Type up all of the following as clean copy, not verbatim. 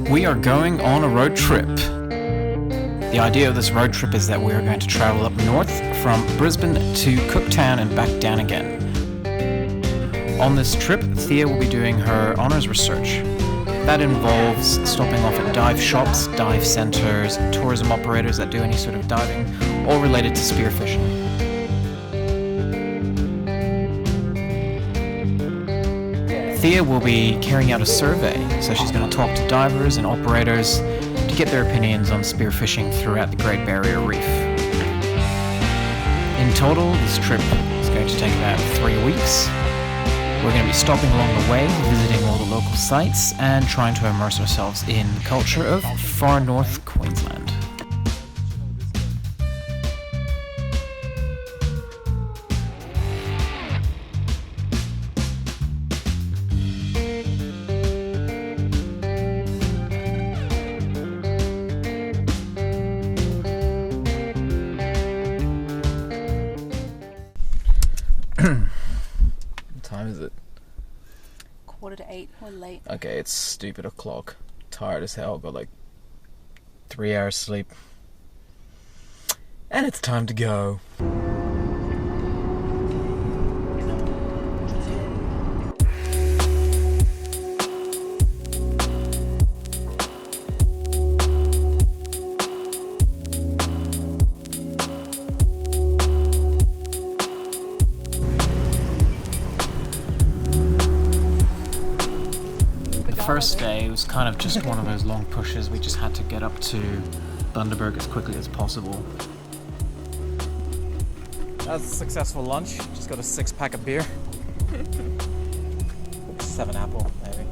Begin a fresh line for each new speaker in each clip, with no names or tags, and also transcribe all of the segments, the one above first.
We are going on a road trip. The idea of this road trip is that we are going to travel up north from Brisbane to Cooktown and back down again. On this trip, Thea will be doing her honours research. That involves stopping off at dive shops, dive centres, tourism operators that do any sort of diving, all related to spearfishing. Thea will be carrying out a survey, so she's going to talk to divers and operators to get their opinions on spearfishing throughout the Great Barrier Reef. In total, this trip is going to take about 3 weeks. We're going to be stopping along the way, visiting all the local sites, and trying to immerse ourselves in the culture of far North Queensland. What time is it?
7:45. We're late.
Okay, it's stupid o'clock. Tired as hell. Got like 3 hours sleep. And it's time to go. First day was kind of just one of those long pushes. We just had to get up to Bundaberg as quickly as possible. That was a successful lunch. Just got a 6-pack of beer. 7 apple, maybe.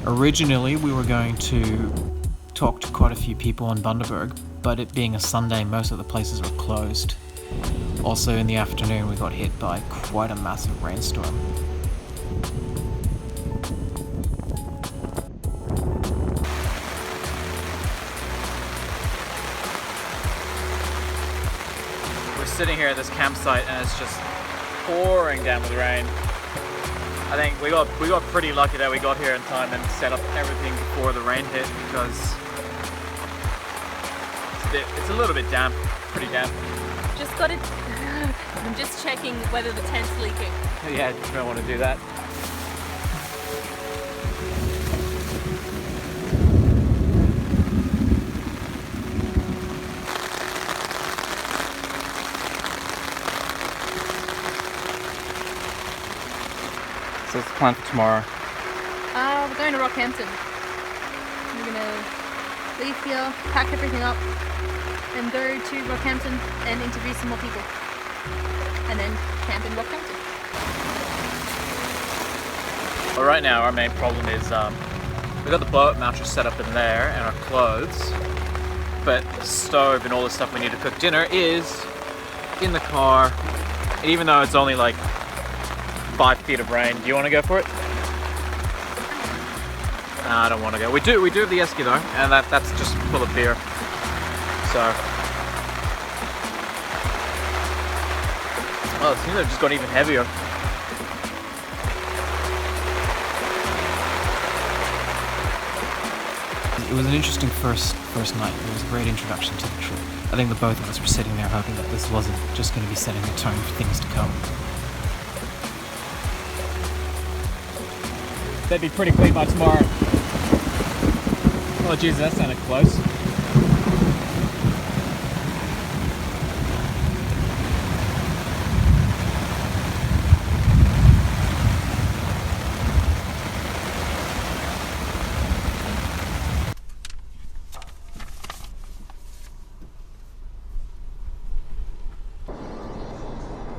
Originally, we were going to talk to quite a few people on Bundaberg, but it being a Sunday, most of the places were closed. Also, in the afternoon, we got hit by quite a massive rainstorm. Sitting here at this campsite and it's just pouring down with rain. I think we got pretty lucky that we got here in time and set up everything before the rain hit, because it's a little bit damp, pretty damp.
I'm just checking whether the tent's leaking.
Yeah, you don't want to do that. So what's the plan for tomorrow?
We're going to Rockhampton. We're going to leave here, pack everything up, and go to Rockhampton and interview some more people. And then camp in Rockhampton.
Well, right now our main problem is we've got the blow-up mattress set up in there and our clothes, but the stove and all the stuff we need to cook dinner is in the car. And even though it's only like 5 feet of rain. Do you want to go for it? Nah, I don't want to go. We do have the esky though, and that's just full of beer. So, oh, it seems like it's just got even heavier. It was an interesting first night. It was a great introduction to the trip. I think the both of us were sitting there hoping that this wasn't just going to be setting the tone for things to come. They'd be pretty clean by tomorrow. Oh geez, that sounded close.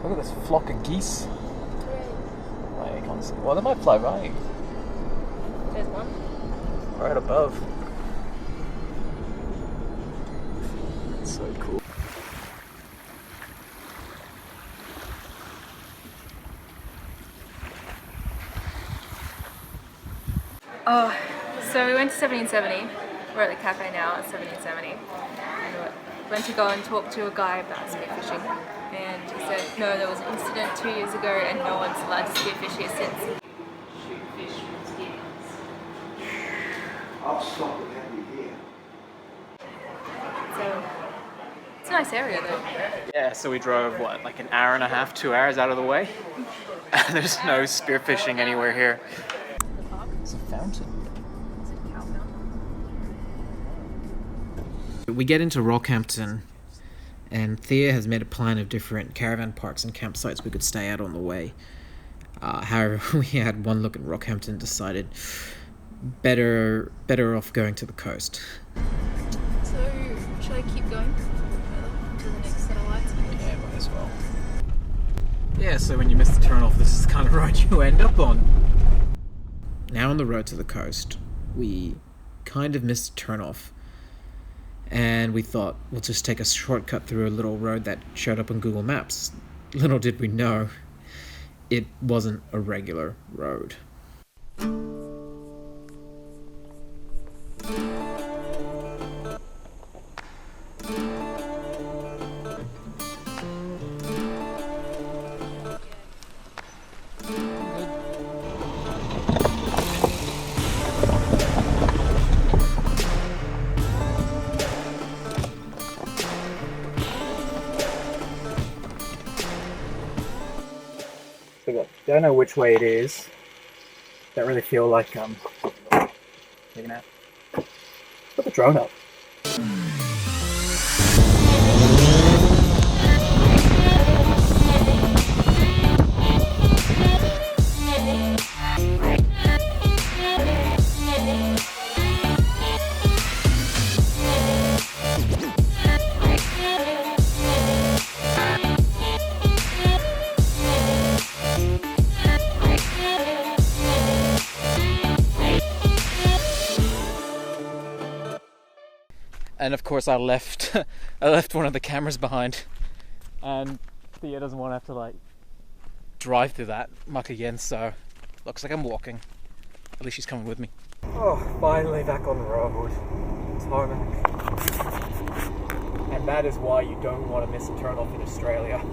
Look at this flock of geese. Oh, you can't see. Well, they might fly by.
There's one.
Right above. It's so cool.
Oh, so we went to 1770. We're at the cafe now at 1770. And we went to go and talk to a guy about spearfishing. And he said, no, there was an incident 2 years ago and no one's allowed to spearfish here since. So it's a nice area though.
Yeah, so we drove, what, like an hour and a half, 2 hours out of the way? There's no spearfishing anywhere here.
The park.
It's a fountain.
Is it a cow fountain?
We get into Rockhampton, and Thea has made a plan of different caravan parks and campsites we could stay at on the way. However, we had one look at Rockhampton and decided better off going to the coast.
So should I keep going further to the next set of lights?
Yeah, might as well. Yeah, so when you miss the turnoff, this is the kind of road you end up on. Now on the road to the coast, we kind of missed the turnoff, and we thought we'll just take a shortcut through a little road that showed up on Google Maps. Little did we know, it wasn't a regular road. Don't know which way it is. Don't really feel like taking out. Put the drone up. And of course I left one of the cameras behind, and Thea doesn't want to have to like drive through that muck again, so looks like I'm walking. At least she's coming with me. Oh, finally back on the road. Tarmac. And that is why you don't want to miss a turn off in Australia.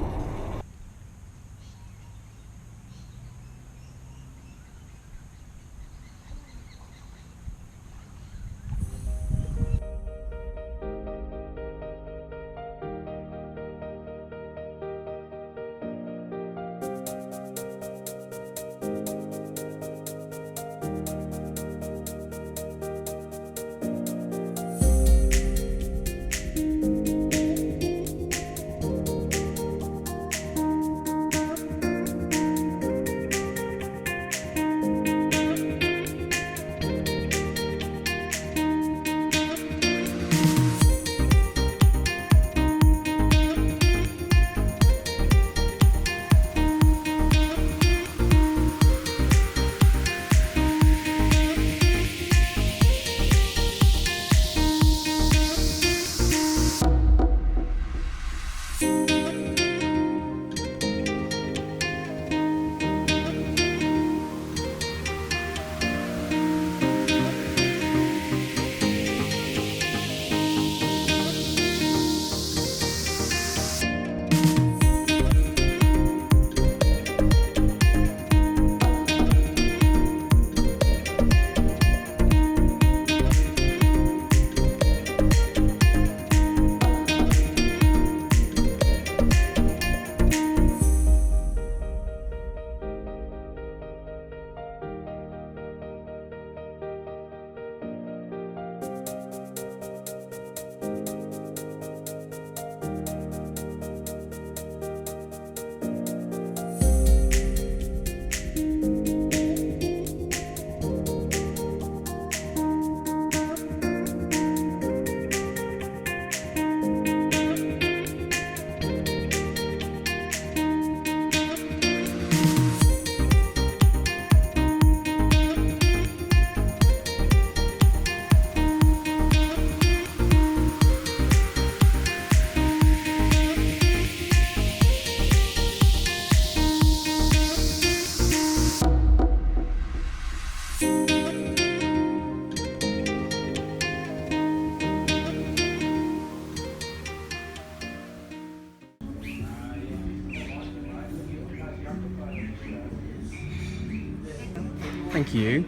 Thank you.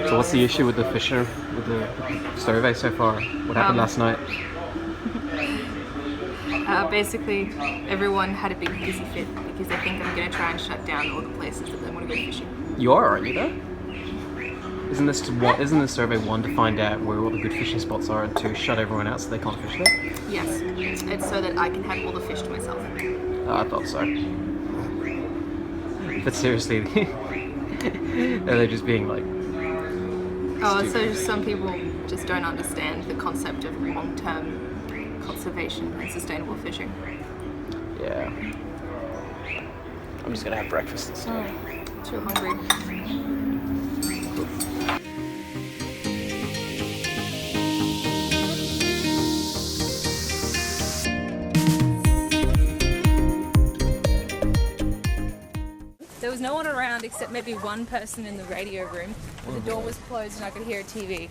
So what's the issue with the fisher, with the survey so far? What happened last night?
Basically, everyone had a big hissy fit because they think I'm going to try and shut down all the places that they want to go fishing.
You are, aren't you, though? Isn't this survey one to find out where all the good fishing spots are and to shut everyone out so they can't fish there?
Yes, it's so that I can have all the fish to myself.
Oh, I thought so. But seriously, are they just being like...
Oh,
stupid?
so some people just don't understand the concept of long-term conservation and sustainable fishing.
Yeah. I'm just gonna have breakfast instead.
Oh, too hungry. There was no one around except maybe one person in the radio room. The door was closed and I could hear a TV.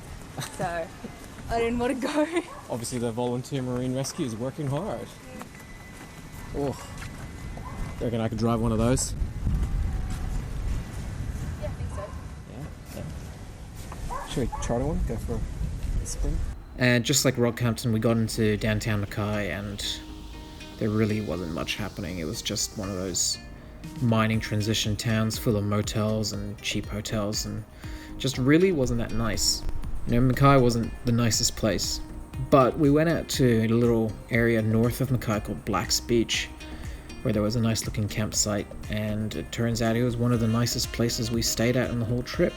So I didn't want to go.
Obviously the volunteer marine rescue is working hard. Oh, reckon I could drive one of those?
Yeah, I think so.
Yeah. Should we charter one? Go for a spin? And just like Rockhampton, we got into downtown Mackay and there really wasn't much happening. It was just one of those mining transition towns full of motels and cheap hotels and just really wasn't that nice. You know, Mackay wasn't the nicest place, but we went out to a little area north of Mackay called Black's Beach where there was a nice looking campsite, and it turns out it was one of the nicest places we stayed at on the whole trip.